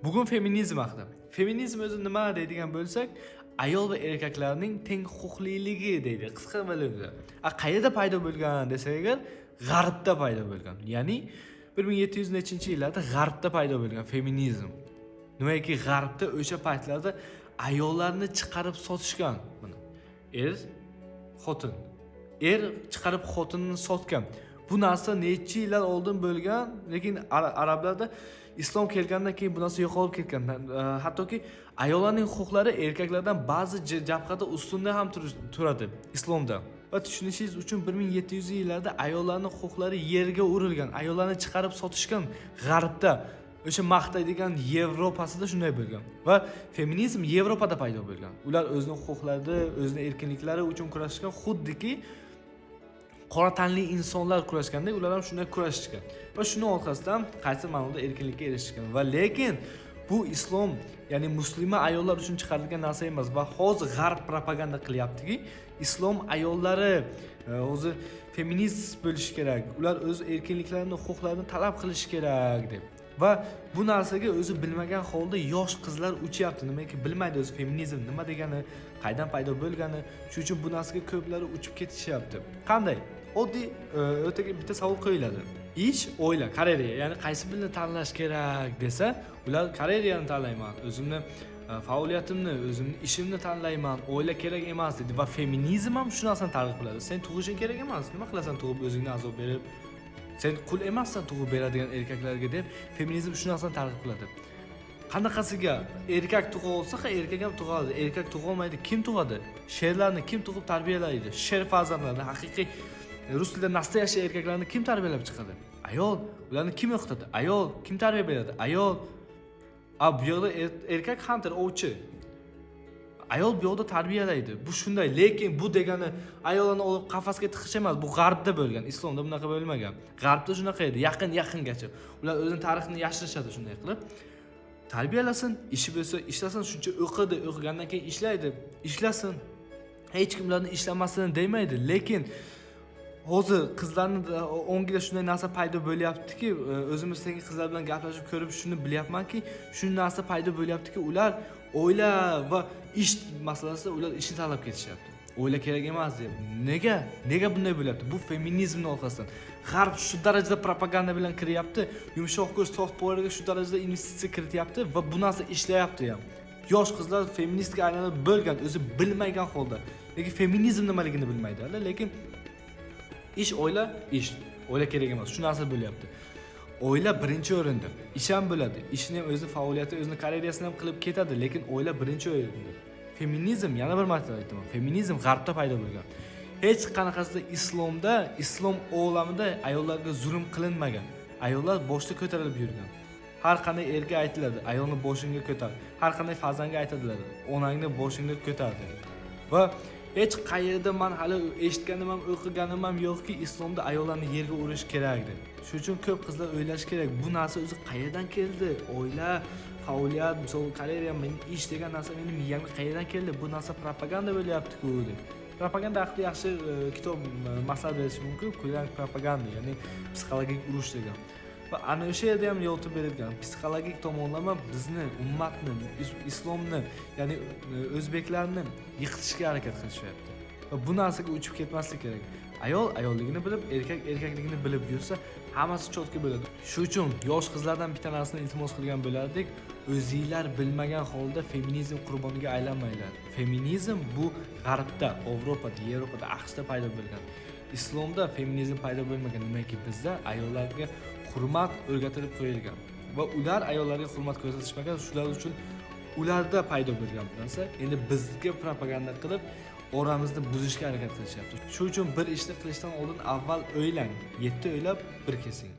bugun feminizm haqida. Feminizm o'zi nima deydigan bo'lsak, ayol va erkaklarning teng huquqliligi deydi qisqa bilimda. Qayerda paydo bo'lgan desak agar, G'arbda paydo bo'lgan. Ya'ni 1700-yillarda G'arbda paydo bo'lgan feminizm. Nimaki G'arbda o'sha paytlarda ayollarni chiqarib sotishgan buni. Xotin. Chiqarib xotinini sotgan. Bu narsa necha yillar oldin bo'lgan, lekin arablarda islom kelgandan keyin bu narsa yo'qolib ketgan. Hattoki ayollarning huquqlari erkaklardan ba'zi jabhada ustunda ham turadi islomda. Va tushunishingiz uchun 1700-yillarda ayollarning huquqlari yerga urilgan, ayollarni chiqarib sotishgan G'arbda. O'sha maqtaydigan Yevropasida shunday bo'lgan. Va feminizm Yevropada paydo bo'lgan. Ular o'zining huquqlari, o'zining erkinliklari uchun kurashgan, xuddiki qora tanli insonlar kurashganda ular ham shunday kurashishgan. Va shuni orqasidan qaysi ma'noda erkinlikka erishishgan. Va lekin bu islom, ya'ni musulmon ayollar uchun chiqarilgan narsa emas va hozir G'arb propaganda qilyaptiki, islom ayollari o'zi feminist bo'lishi kerak. Ular o'z erkinliklarini, huquqlarini talab qilishi kerak deb. Va bu narsaga o'zi bilmagan holda yosh qizlar uchyapti. Nimaki bilmaydi o'zi feminizm nima degani, qaydan paydo bo'lgani. Shuning uchun bu narsaga ko'plari uchib ketishyapti. Qanday? Oddiy o'taga bitta savol qo'yiladi. Ish, oila, karyera, ya'ni qaysi birini tanlash kerak desa, ular karyerani tanlayman, o'zimni faoliyatimni, o'zimni ishimni tanlayman, oila kerak emas dedi va feminizm ham shu narsani targ'ib qiladi. Sen tug'ishing kerak emas, nima qilasan tug'ib o'zingni azob berib? Sen qul emassan tug'ib beradigan erkaklarga deb feminizm shu narsani targ'ib qiladi. Qanaqasiga erkak tug'a olsa, erkak ham tug'adi. Erkak tug'a olmaydi, kim tug'adi? Sherlarni kim tug'ib tarbiyalaydi? Sher farzandlarni, haqiqiy rus tilida nastoyashi erkaklarni kim tarbiyalab chiqadi? Ayol. Ularni kim o'qitadi? Ayol. Kim tarbiya beradi? Ayol. Bu yoqda erkak hunter, ovchi. Ayol bu yoqda tarbiyalaydi. Bu shunday, lekin bu degani ayollarni olib qafasga tiqish emas. Bu G'arbda bo'lgan, islomda bunaqa bo'lmagan. G'arbda shunaqa edi, yaqingacha. Ular o'zining tarixini yashirishadi shunday qilib. Tarbiyalasin, ishi bo'lsa ishlasin, shuncha o'qidi, o'qigandan keyin ishlaydi, ishlasin. Hech kim ularni ishlamasini demaydi, lekin hozir qizlarning ongida shunday narsa paydo bo'lyaptiki, o'zimizdagi qizlar bilan gaplashib ko'rib shuni bilyapmanki, shu narsa paydo bo'lyaptiki, ular oila va ish masalasida ular ishni tanlab ketishyapti. Oila kerak emas deb. Nega bunday bo'lyapti? Bu feminizmning orqasidan. G'arb shu darajada propaganda bilan kiryapti, yumshoq ko'z soft powerga shu darajada investitsiya kirityapti va bu narsa ishlayapti ham. Yosh qizlar feministga aylanib bo'lgan, o'zi bilmagan holda. Lekin feminizm nimaligini bilmaydi, lekin ish, oila kerak emas. Shu narsa bo'lyapti. Oila birinchi o'rinda. Ish ham bo'ladi. Ishni ham o'zi faoliyati, o'zining karyerasini ham qilib ketadi, lekin oila birinchi o'rinda. Feminizm, yana bir marta aytaman, feminizm G'arbda paydo bo'lgan. Hech qanaqasida islomda, islom olamida ayollarga zulm qilinmagan. Ayollar boshda ko'tarilib yurgan. Har qanday erga aytiladi, ayolni boshingga ko'tar. Har qanday farzandga aytadilar, onangni boshingga ko'tar deb. Va hech qayerda men hali eshitganim ham, o'qiganim ham yo'qki, islomda ayollarni yerga urish kerak deb. Shuning uchun ko'p qizlar o'ylash kerak, bu narsa o'zi qayerdan keldi? Oila, faoliyat, misol karyera, mening ish degan narsa mening miyamga qayerdan keldi? Bu narsa propaganda bo'lyapti-ku deb. Propaganda haqida yaxshi kitob maslahat berish mumkin, Kuylan propaganda, ya'ni psixologik urush degan. Va ana o'sha yerda ham yo'ltib berilgan. Psixologik tomonlama bizni, ummatni, islomni, ya'ni o'zbeklarni yiqitishga harakat qilishyapti. Va bu narsaga uchib ketmaslik kerak. Ayol ayolligini bilib, erkak erkakligini bilib yursa, hammasi cho'tki bo'ladi. Shuning uchun yosh qizlardan bitta narsani iltimos qilgan bo'lardik, o'zingizlar bilmagan holda feminizm qurboniga aylanmanglar. Feminizm bu G'arbda, Yevropada, AQShda paydo bo'lgan. Islomda feminizm paydo bo'lmagan, nimaki bizda ayollarga hurmat o'rgatilib qo'yilgan va ular ayollarga hurmat ko'rsatishmagan, shular uchun ularda paydo bo'lgan narsa endi bizga propaganda qilib oramizni buzishga harakat qilishyapti. Shuning uchun bir ishni qilishdan oldin avval o'ylang, 7 o'ylab bir kesing.